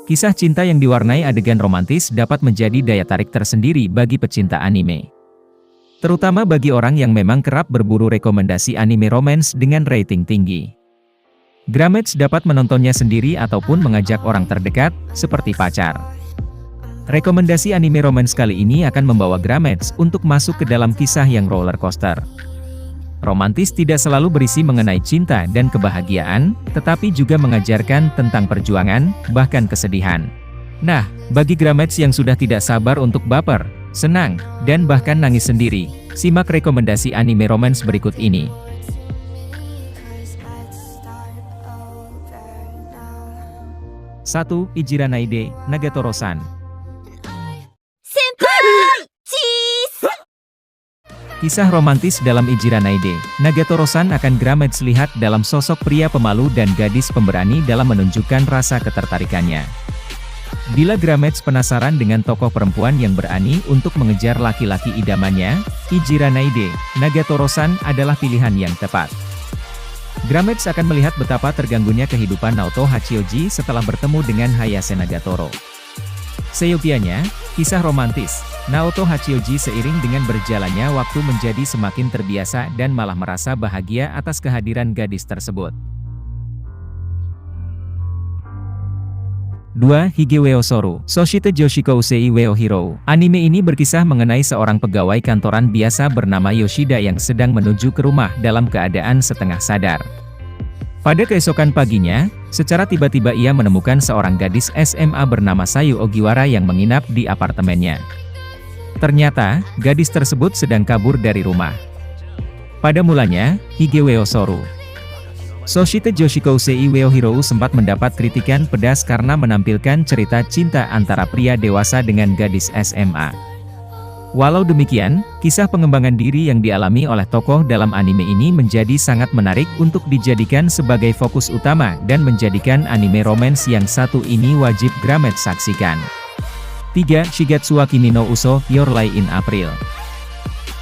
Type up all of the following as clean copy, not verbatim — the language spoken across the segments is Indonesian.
Kisah cinta yang diwarnai adegan romantis dapat menjadi daya tarik tersendiri bagi pecinta anime. Terutama bagi orang yang memang kerap berburu rekomendasi anime romance dengan rating tinggi. Grametz dapat menontonnya sendiri ataupun mengajak orang terdekat, seperti pacar. Rekomendasi anime romance kali ini akan membawa Grametz untuk masuk ke dalam kisah yang roller coaster. Romantis tidak selalu berisi mengenai cinta dan kebahagiaan, tetapi juga mengajarkan tentang perjuangan, bahkan kesedihan. Nah, bagi Grametz yang sudah tidak sabar untuk baper, senang, dan bahkan nangis sendiri, simak rekomendasi anime romance berikut ini. 1. Ijiranaide, Nagatoro-san. Kisah romantis dalam Ijiranaide, Nagatoro-san akan Grametz lihat dalam sosok pria pemalu dan gadis pemberani dalam menunjukkan rasa ketertarikannya. Bila Grametz penasaran dengan tokoh perempuan yang berani untuk mengejar laki-laki idamannya, Ijiranaide, Nagatoro-san adalah pilihan yang tepat. Grametz akan melihat betapa terganggunya kehidupan Naoto Hachioji setelah bertemu dengan Hayase Nagatoro. Seyogianya, kisah romantis Naoto Hachioji seiring dengan berjalannya waktu menjadi semakin terbiasa dan malah merasa bahagia atas kehadiran gadis tersebut. 2. Higeweo Soru, Soshite Joshiko Usei Weo Hiro. Anime ini berkisah mengenai seorang pegawai kantoran biasa bernama Yoshida yang sedang menuju ke rumah dalam keadaan setengah sadar. Pada keesokan paginya, secara tiba-tiba ia menemukan seorang gadis SMA bernama Sayu Ogiwara yang menginap di apartemennya. Ternyata, gadis tersebut sedang kabur dari rumah. Pada mulanya, Higeweo Soru, Soshite Joshiko Usei Weo Hiro sempat mendapat kritikan pedas karena menampilkan cerita cinta antara pria dewasa dengan gadis SMA. Walau demikian, kisah pengembangan diri yang dialami oleh tokoh dalam anime ini menjadi sangat menarik untuk dijadikan sebagai fokus utama dan menjadikan anime romance yang satu ini wajib Grametz saksikan. 3. Shigatsu wa Kimi no Uso, Your Lie in April.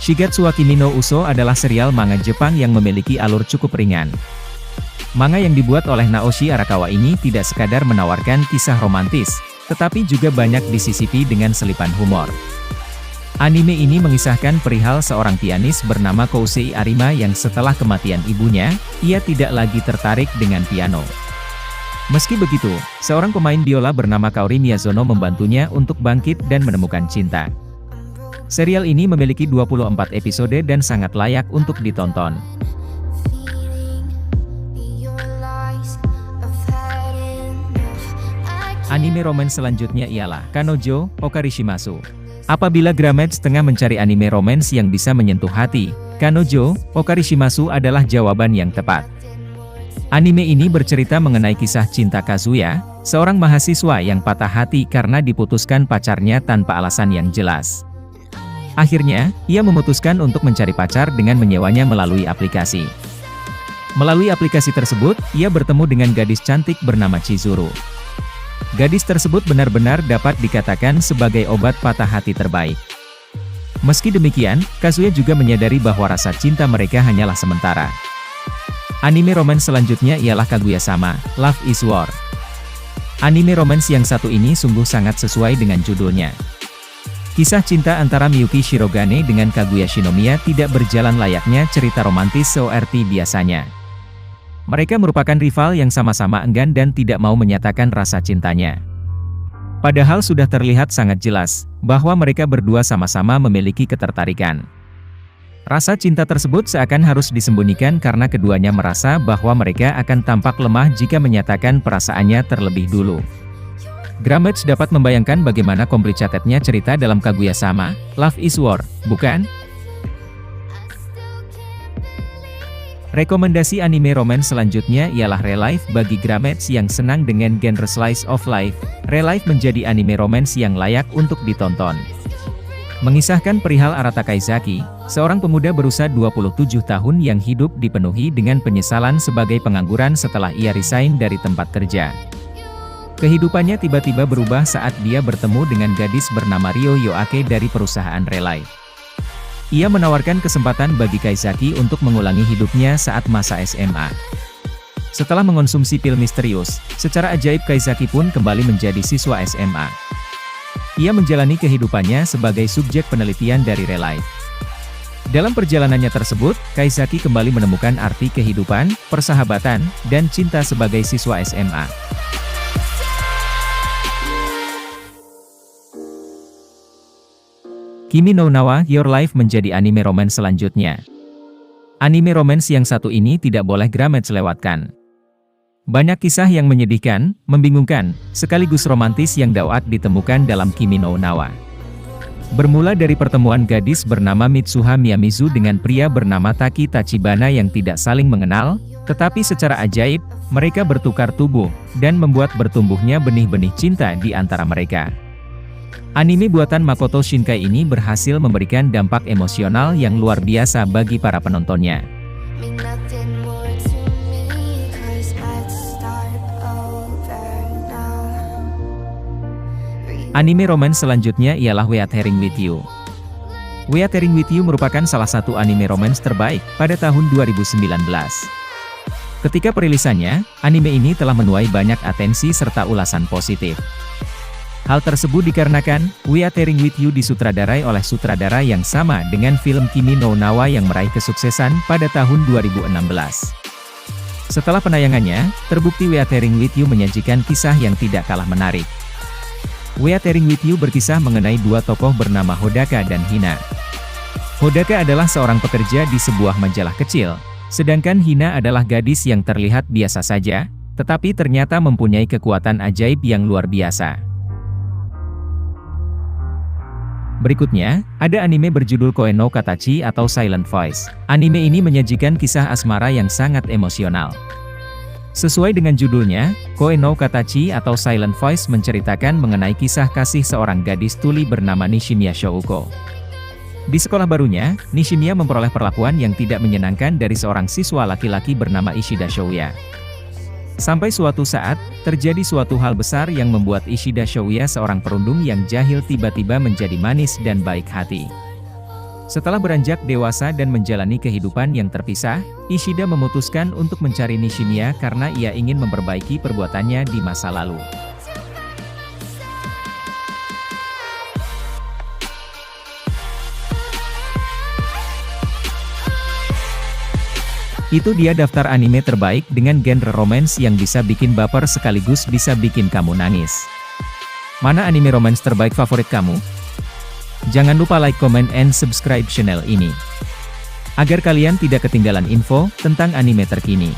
Shigatsu wa Kimi no Uso adalah serial manga Jepang yang memiliki alur cukup ringan. Manga yang dibuat oleh Naoshi Arakawa ini tidak sekadar menawarkan kisah romantis, tetapi juga banyak disisipi dengan selipan humor. Anime ini mengisahkan perihal seorang pianis bernama Kousei Arima yang setelah kematian ibunya, ia tidak lagi tertarik dengan piano. Meski begitu, seorang pemain biola bernama Kaori Miyazono membantunya untuk bangkit dan menemukan cinta. Serial ini memiliki 24 episode dan sangat layak untuk ditonton. Anime romance selanjutnya ialah Kanojo, Okarishimasu. Apabila Grametz tengah mencari anime romance yang bisa menyentuh hati, Kanojo, Okarishimasu adalah jawaban yang tepat. Anime ini bercerita mengenai kisah cinta Kazuya, seorang mahasiswa yang patah hati karena diputuskan pacarnya tanpa alasan yang jelas. Akhirnya, ia memutuskan untuk mencari pacar dengan menyewanya melalui aplikasi. Melalui aplikasi tersebut, ia bertemu dengan gadis cantik bernama Chizuru. Gadis tersebut benar-benar dapat dikatakan sebagai obat patah hati terbaik. Meski demikian, Kazuya juga menyadari bahwa rasa cinta mereka hanyalah sementara. Anime romance selanjutnya ialah Kaguya-sama, Love is War. Anime romance yang satu ini sungguh sangat sesuai dengan judulnya. Kisah cinta antara Miyuki Shirogane dengan Kaguya Shinomiya tidak berjalan layaknya cerita romantis seperti biasanya. Mereka merupakan rival yang sama-sama enggan dan tidak mau menyatakan rasa cintanya. Padahal sudah terlihat sangat jelas, bahwa mereka berdua sama-sama memiliki ketertarikan. Rasa cinta tersebut seakan harus disembunyikan karena keduanya merasa bahwa mereka akan tampak lemah jika menyatakan perasaannya terlebih dulu. Grametz dapat membayangkan bagaimana komplikatednya cerita dalam Kaguya-sama, Love is War, bukan? Rekomendasi anime romance selanjutnya ialah Relive bagi Grametz yang senang dengan genre slice of life. Relive menjadi anime romance yang layak untuk ditonton. Mengisahkan perihal Arata Kaizaki, seorang pemuda berusia 27 tahun yang hidup dipenuhi dengan penyesalan sebagai pengangguran setelah ia resign dari tempat kerja. Kehidupannya tiba-tiba berubah saat dia bertemu dengan gadis bernama Ryo Yoake dari perusahaan Relive. Ia menawarkan kesempatan bagi Kaizaki untuk mengulangi hidupnya saat masa SMA. Setelah mengonsumsi pil misterius, secara ajaib Kaizaki pun kembali menjadi siswa SMA. Ia menjalani kehidupannya sebagai subjek penelitian dari Relife. Dalam perjalanannya tersebut, Kaizaki kembali menemukan arti kehidupan, persahabatan, dan cinta sebagai siswa SMA. Kimi no Na wa Your Life menjadi anime romance selanjutnya. Anime romance yang satu ini tidak boleh Gramet lewatkan. Banyak kisah yang menyedihkan, membingungkan, sekaligus romantis yang dapat ditemukan dalam Kimi no Na wa. Bermula dari pertemuan gadis bernama Mitsuha Miyamizu dengan pria bernama Taki Tachibana yang tidak saling mengenal, tetapi secara ajaib, mereka bertukar tubuh, dan membuat bertumbuhnya benih-benih cinta di antara mereka. Anime buatan Makoto Shinkai ini berhasil memberikan dampak emosional yang luar biasa bagi para penontonnya. Anime romance selanjutnya ialah Weathering with You. Weathering with You merupakan salah satu anime romance terbaik pada tahun 2019. Ketika perilisannya, anime ini telah menuai banyak atensi serta ulasan positif. Hal tersebut dikarenakan, Weathering with You disutradarai oleh sutradara yang sama dengan film Kimi no Na wa yang meraih kesuksesan pada tahun 2016. Setelah penayangannya, terbukti Weathering with You menyajikan kisah yang tidak kalah menarik. Weathering with You berkisah mengenai dua tokoh bernama Hodaka dan Hina. Hodaka adalah seorang pekerja di sebuah majalah kecil, sedangkan Hina adalah gadis yang terlihat biasa saja, tetapi ternyata mempunyai kekuatan ajaib yang luar biasa. Berikutnya, ada anime berjudul Koe no Katachi atau Silent Voice. Anime ini menyajikan kisah asmara yang sangat emosional. Sesuai dengan judulnya, Koe no Katachi atau Silent Voice menceritakan mengenai kisah kasih seorang gadis tuli bernama Nishimiya Shouko. Di sekolah barunya, Nishimiya memperoleh perlakuan yang tidak menyenangkan dari seorang siswa laki-laki bernama Ishida Shouya. Sampai suatu saat, terjadi suatu hal besar yang membuat Ishida Shouya seorang perundung yang jahil tiba-tiba menjadi manis dan baik hati. Setelah beranjak dewasa dan menjalani kehidupan yang terpisah, Ishida memutuskan untuk mencari Nishimiya karena ia ingin memperbaiki perbuatannya di masa lalu. Itu dia daftar anime terbaik dengan genre romance yang bisa bikin baper sekaligus bisa bikin kamu nangis. Mana anime romance terbaik favorit kamu? Jangan lupa like, comment, and subscribe channel ini, agar kalian tidak ketinggalan info tentang anime terkini.